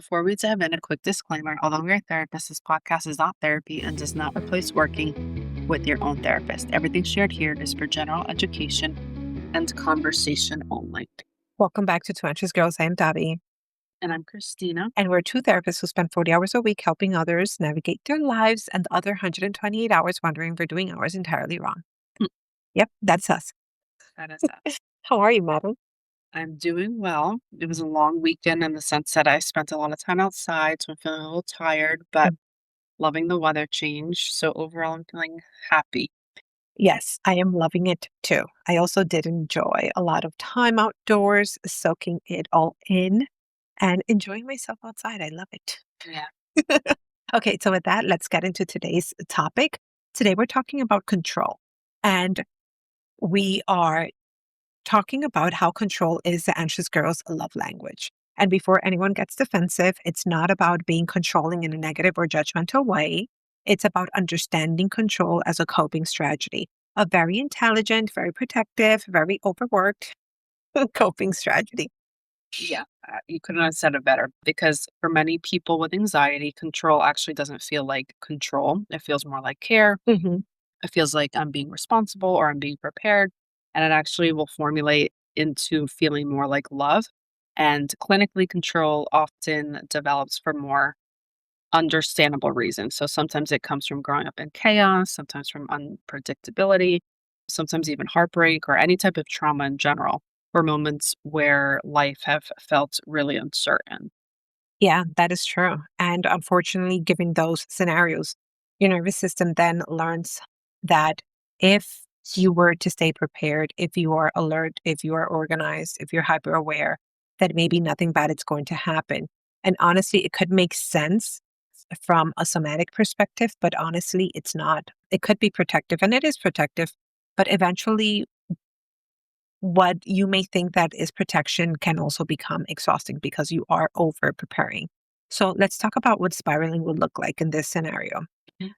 Before we dive in, a quick disclaimer. Although we're therapists, this podcast is not therapy and does not replace working with your own therapist. Everything shared here is for general education and conversation only. Welcome back to Twoanxiousgirls. Girls. I am Davi. And I'm Christina. And we're two therapists who spend 40 hours a week helping others navigate their lives and the other 128 hours wondering if we're doing ours entirely wrong. Yep, that's us. That is us. How are you, madam? I'm doing well. It was a long weekend in the sense that I spent a lot of time outside, so I'm feeling a little tired, but loving the weather change. So overall, I'm feeling happy. Yes, I am loving it too. I also did enjoy a lot of time outdoors, soaking it all in and enjoying myself outside. I love it. Yeah. Okay, so with that, let's get into today's topic. Today, we're talking about control. And we are talking about how control is the anxious girl's love language. And before anyone gets defensive, it's not about being controlling in a negative or judgmental way. It's about understanding control as a coping strategy, a very intelligent, very protective, very overworked coping strategy. Yeah, you couldn't have said it better, because for many people with anxiety, control actually doesn't feel like control. It feels more like care. Mm-hmm. It feels like I'm being responsible or I'm being prepared. And it actually will formulate into feeling more like love. And clinically, control often develops for more understandable reasons. So sometimes it comes from growing up in chaos, sometimes from unpredictability, sometimes even heartbreak or any type of trauma in general, or moments where life have felt really uncertain. Yeah, that is true. And unfortunately, given those scenarios, your nervous system then learns that if you were to stay prepared, if you are alert, if you are organized, if you're hyper aware, that maybe nothing bad is going to happen. And honestly, it could make sense from a somatic perspective, but honestly, it's not. It could be protective, and it is protective, but eventually what you may think that is protection can also become exhausting because you are over preparing. So let's talk about what spiraling would look like in this scenario. Mhm.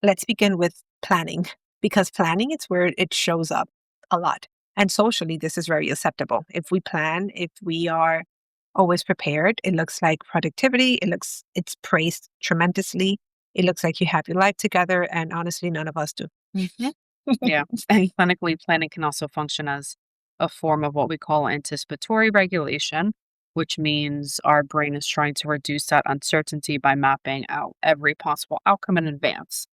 Let's begin with planning, because planning is where it shows up a lot. And socially, this is very acceptable. If we plan, if we are always prepared, it looks like productivity. It's praised tremendously. It looks like you have your life together. And honestly, none of us do. Yeah. And clinically, planning can also function as a form of what we call anticipatory regulation, which means our brain is trying to reduce that uncertainty by mapping out every possible outcome in advance,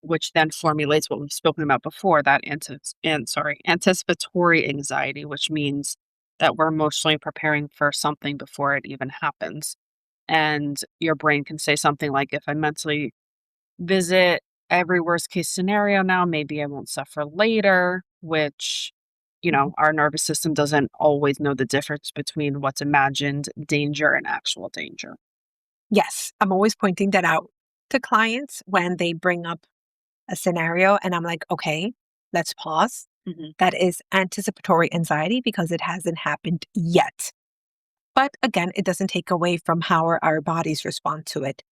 which then formulates what we've spoken about before, that anticipatory anxiety, which means that we're emotionally preparing for something before it even happens. And your brain can say something like, if I mentally visit every worst case scenario now, maybe I won't suffer later, which, our nervous system doesn't always know the difference between what's imagined danger and actual danger. Yes, I'm always pointing that out to clients when they bring up a scenario and I'm like, okay, let's pause. Mhm. That is anticipatory anxiety because it hasn't happened yet. But again, it doesn't take away from how our bodies respond to it.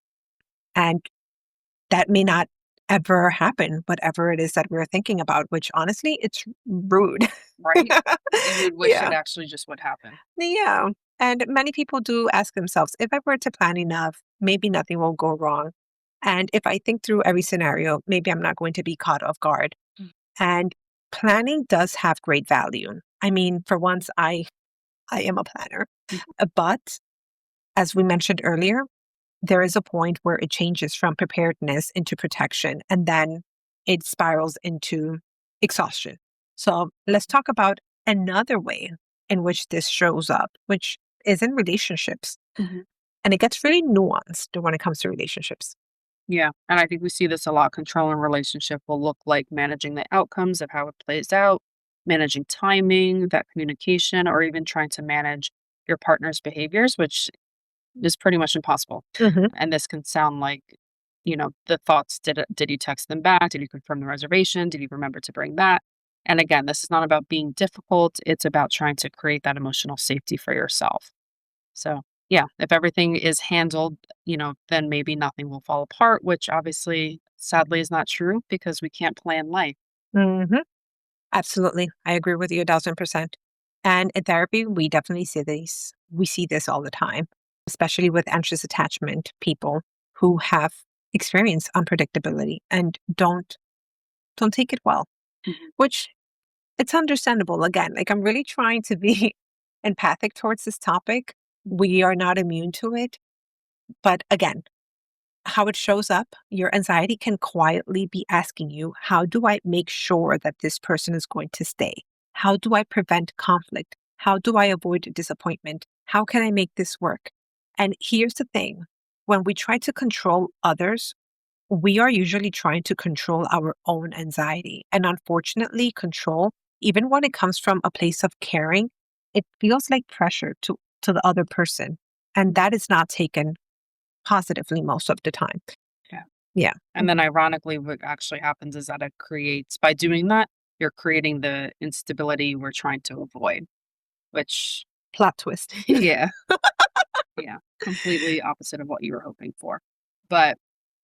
And that may not ever happen, whatever it is that we're thinking about, which honestly, it's rude. Right? You'd wish Yeah. it actually just would happen. Yeah. And many people do ask themselves, if I were to plan enough, maybe nothing will go wrong. And if I think through every scenario, maybe I'm not going to be caught off guard. Mm. And planning does have great value. I mean, for once, I am a planner. But as we mentioned earlier, there is a point where it changes from preparedness into protection, and then it spirals into exhaustion. So let's talk about another way in which this shows up, which is in relationships. Mhm. And it gets really nuanced when it comes to relationships. Yeah. And I think we see this a lot. Control in relationship will look like managing the outcomes of how it plays out, managing timing, that communication, or even trying to manage your partner's behaviors, which is pretty much impossible. Mhm. And this can sound like, the thoughts, did you text them back? Did you confirm the reservation? Did you remember to bring that? And again, this is not about being difficult. It's about trying to create that emotional safety for yourself. So, yeah, if everything is handled, then maybe nothing will fall apart, which obviously, sadly, is not true because we can't plan life. Mhm. Absolutely. I agree with you 1000%. And in therapy, we definitely see this. We see this all the time. especially with anxious attachment people who have experienced unpredictability and don't take it well, Mhm. which it's understandable. Again, like I'm really trying to be empathic towards this topic. We are not immune to it. But again, how it shows up, your anxiety can quietly be asking you, how do I make sure that this person is going to stay? How do I prevent conflict? How do I avoid disappointment? How can I make this work? And here's the thing, when we try to control others, we are usually trying to control our own anxiety. And unfortunately, control, even when it comes from a place of caring, it feels like pressure to the other person. And that is not taken positively most of the time. Yeah. Yeah. And then ironically, what actually happens is that it creates by doing that, you're creating the instability we're trying to avoid, which Plot twist. yeah, yeah, completely opposite of what you were hoping for. But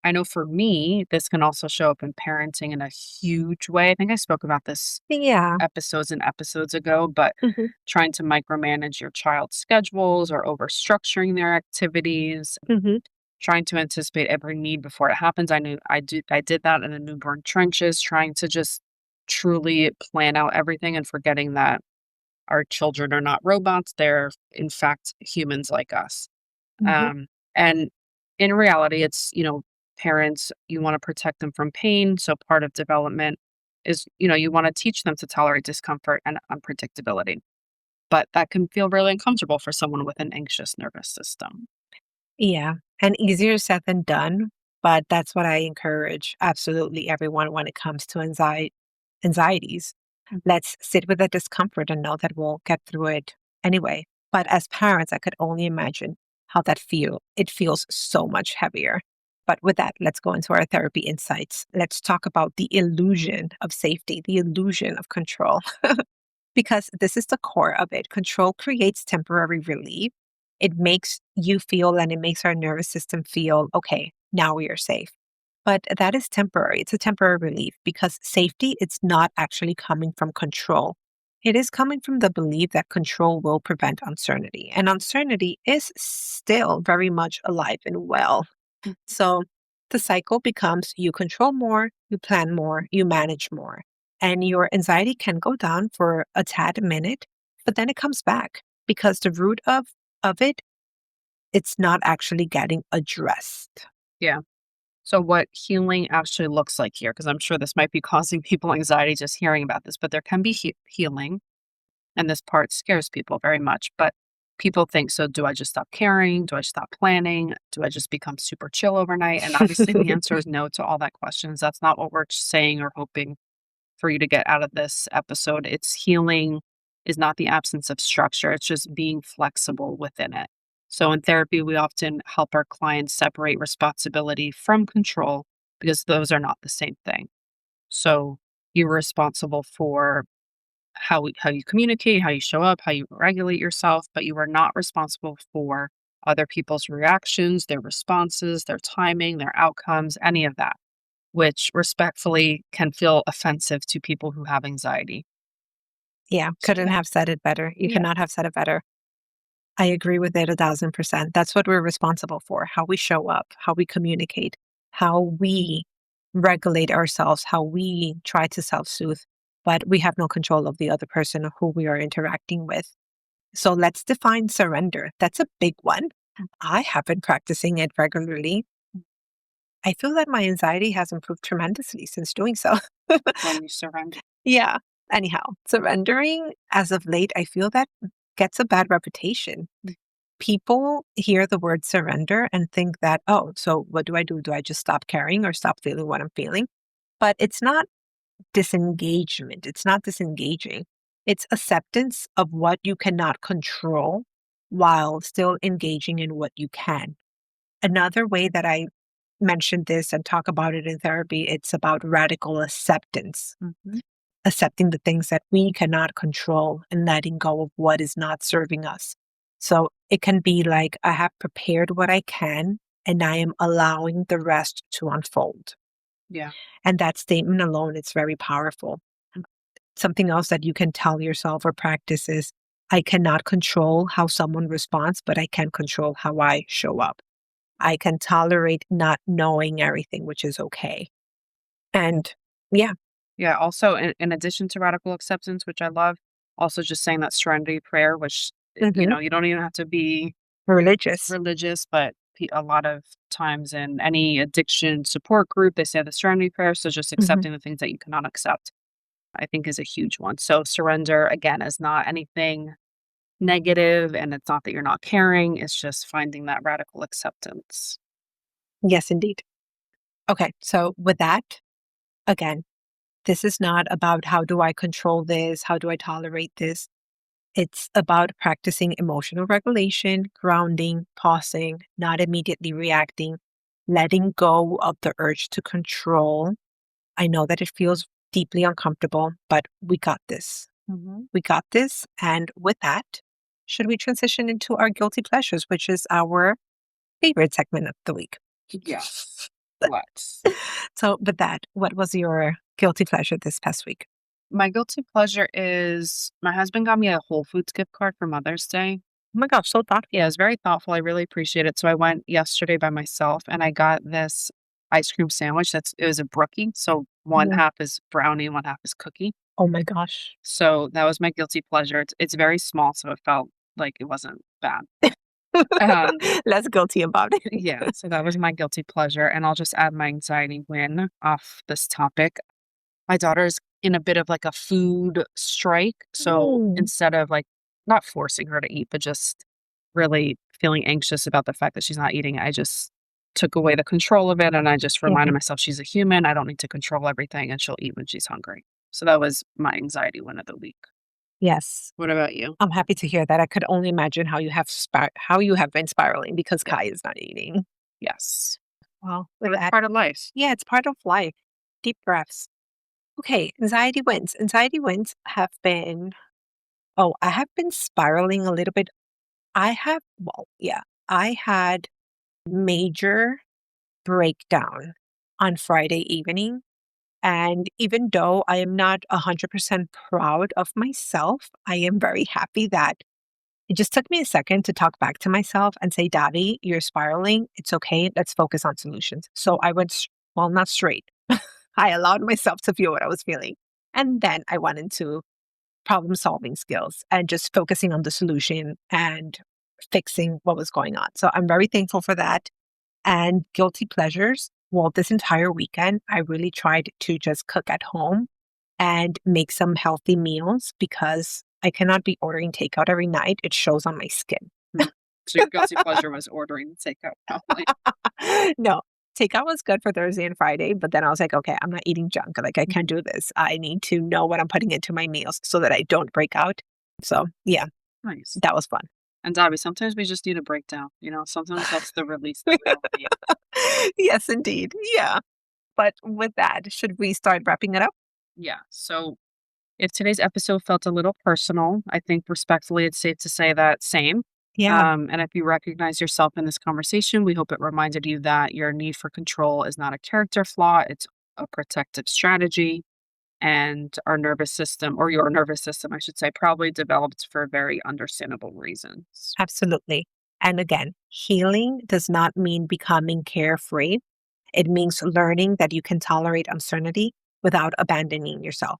I know for me, this can also show up in parenting in a huge way. I think I spoke about this Yeah. episodes and episodes ago, but Hmm. trying to micromanage your child's schedules or over structuring their activities, Hmm. trying to anticipate every need before it happens. I did that in the newborn trenches, trying to just truly plan out everything and forgetting that our children are not robots. They're in fact humans like us. Hmm. And in reality, it's, parents, you want to protect them from pain. So part of development is, you want to teach them to tolerate discomfort and unpredictability. But that can feel really uncomfortable for someone with an anxious nervous system. Yeah. And easier said than done. But that's what I encourage absolutely everyone when it comes to anxieties. Mhm. Let's sit with the discomfort and know that we'll get through it anyway. But as parents, I could only imagine how that feel. It feels so much heavier. But with that, let's go into our therapy insights. Let's talk about the illusion of safety, the illusion of control, because this is the core of it. Control creates temporary relief. It makes you feel and it makes our nervous system feel, okay, now we are safe. But that is temporary. It's a temporary relief because safety, it's not actually coming from control. It is coming from the belief that control will prevent uncertainty. And uncertainty is still very much alive and well. Mm. So the cycle becomes you control more, you plan more, you manage more. And your anxiety can go down for a tad minute, but then it comes back because the root of it, it's not actually getting addressed. Yeah. So what healing actually looks like here, because I'm sure this might be causing people anxiety just hearing about this, but there can be healing. And this part scares people very much. But people think, so do I just stop caring? Do I stop planning? Do I just become super chill overnight? And obviously the answer is no to all that questions. That's not what we're saying or hoping for you to get out of this episode. It's healing is not the absence of structure, it's just being flexible within it. So in therapy, we often help our clients separate responsibility from control because those are not the same thing. So you're responsible for how you communicate, how you show up, how you regulate yourself, but you are not responsible for other people's reactions, their responses, their timing, their outcomes, any of that, which respectfully can feel offensive to people who have anxiety. Yeah, So couldn't yeah. have said it better. You could Yeah. not have said it better. I agree with it 1,000%. That's what we're responsible for, how we show up, how we communicate, how we regulate ourselves, how we try to self-soothe, but we have no control of the other person who we are interacting with. So let's define surrender. That's a big one. I have been practicing it regularly. I feel that my anxiety has improved tremendously since doing so. When you surrender. Yeah. Anyhow, surrendering as of late, I feel that gets a bad reputation. People hear the word surrender and think that, oh, so what do I do? Do I just stop caring or stop feeling what I'm feeling? But it's not disengagement. It's not disengaging. It's acceptance of what you cannot control while still engaging in what you can. Another way that I mentioned this and talk about it in therapy, it's about radical acceptance, Mhm. accepting the things that we cannot control and letting go of what is not serving us. So it can be like, I have prepared what I can and I am allowing the rest to unfold. Yeah. And that statement alone, it's very powerful. Something else that you can tell yourself or practice is, I cannot control how someone responds, but I can control how I show up. I can tolerate not knowing everything, which is okay. And yeah. Yeah, also in addition to radical acceptance, which I love, also just saying that serenity prayer, which, Hmm. you don't even have to be Religious. religious, but a lot of times in any addiction support group, they say the serenity prayer. So just Hmm. accepting the things that you cannot accept, I think, is a huge one. So surrender, again, is not anything negative, and it's not that you're not caring. It's just finding that radical acceptance. Yes, indeed. Okay. So with that, again, this is not about how do I control this? How do I tolerate this? It's about practicing emotional regulation, grounding, pausing, not immediately reacting, letting go of the urge to control. I know that it feels deeply uncomfortable, but we got this. Hmm. We got this. And with that, should we transition into our guilty pleasures, which is our favorite segment of the week? Yes. Let's. So, with that, what was your guilty pleasure this past week? My guilty pleasure is my husband got me a Whole Foods gift card for Mother's Day. Oh my gosh, so thoughtful. Yeah, it was very thoughtful. I really appreciate it. So I went yesterday by myself and I got this ice cream sandwich. It was a brookie. So one Mhm. half is brownie and one half is cookie. Oh my gosh. So that was my guilty pleasure. It's very small, so it felt like it wasn't bad. Um, Less guilty about it. yeah, so that was my guilty pleasure. And I'll just add my anxiety win off this topic. My daughter's in a bit of like a food strike. So Mm. instead of like not forcing her to eat, but just really feeling anxious about the fact that she's not eating, I just took away the control of it. And I just reminded Mhm. myself she's a human. I don't need to control everything and she'll eat when she's hungry. So that was my anxiety win of the week. Yes. What about you? I'm happy to hear that. I could only imagine how you have been spiraling because Yeah. Kai is not eating. Yes. Well, with But it's that, part of life. yeah, it's part of life. Deep breaths. Okay, anxiety wins. Anxiety wins have been, oh, I have been spiraling a little bit. I had major breakdown on Friday evening. And even though I am not 100% proud of myself, I am very happy that it just took me a second to talk back to myself and say, Daddy, you're spiraling. It's okay. Let's focus on solutions. So I went, well, not straight. I allowed myself to feel what I was feeling. And then I went into problem solving skills and just focusing on the solution and fixing what was going on. So I'm very thankful for that. And guilty pleasures. Well, this entire weekend, I really tried to just cook at home and make some healthy meals because I cannot be ordering takeout every night. It shows on my skin. Mm. So your guilty pleasure was ordering takeout probably. No, takeout was good for Thursday and Friday, but then I was like, okay, I'm not eating junk. Like, I can't Mhm. do this. I need to know what I'm putting into my meals so that I don't break out. So, yeah, Nice. that was fun. And Dobby, sometimes we just need a breakdown. Sometimes that's the release that we all need. Yes, indeed. Yeah. But with that, should we start wrapping it up? Yeah. So if today's episode felt a little personal, I think respectfully it's safe to say that same. Yeah, And if you recognize yourself in this conversation, we hope it reminded you that your need for control is not a character flaw, it's a protective strategy. And our nervous system, or your nervous system, I should say, probably developed for very understandable reasons. absolutely. And again, healing does not mean becoming carefree. It means learning that you can tolerate uncertainty without abandoning yourself.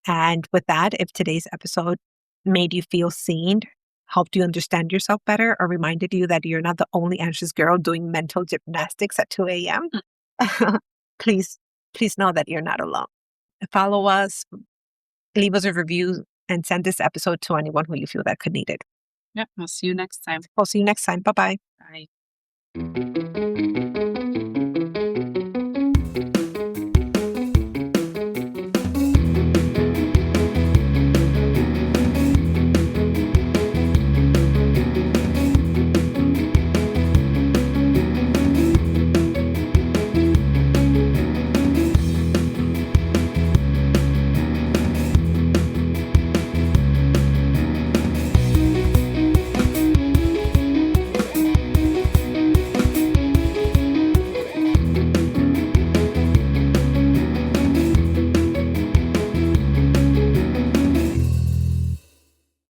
And with that, if today's episode made you feel seen, helped you understand yourself better, or reminded you that you're not the only anxious girl doing mental gymnastics at 2 a.m., please, please know that you're not alone. Follow us, leave us a review, and send this episode to anyone who you feel that could need it. Yep. I'll see you next time. We'll see you next time. Bye bye. Bye.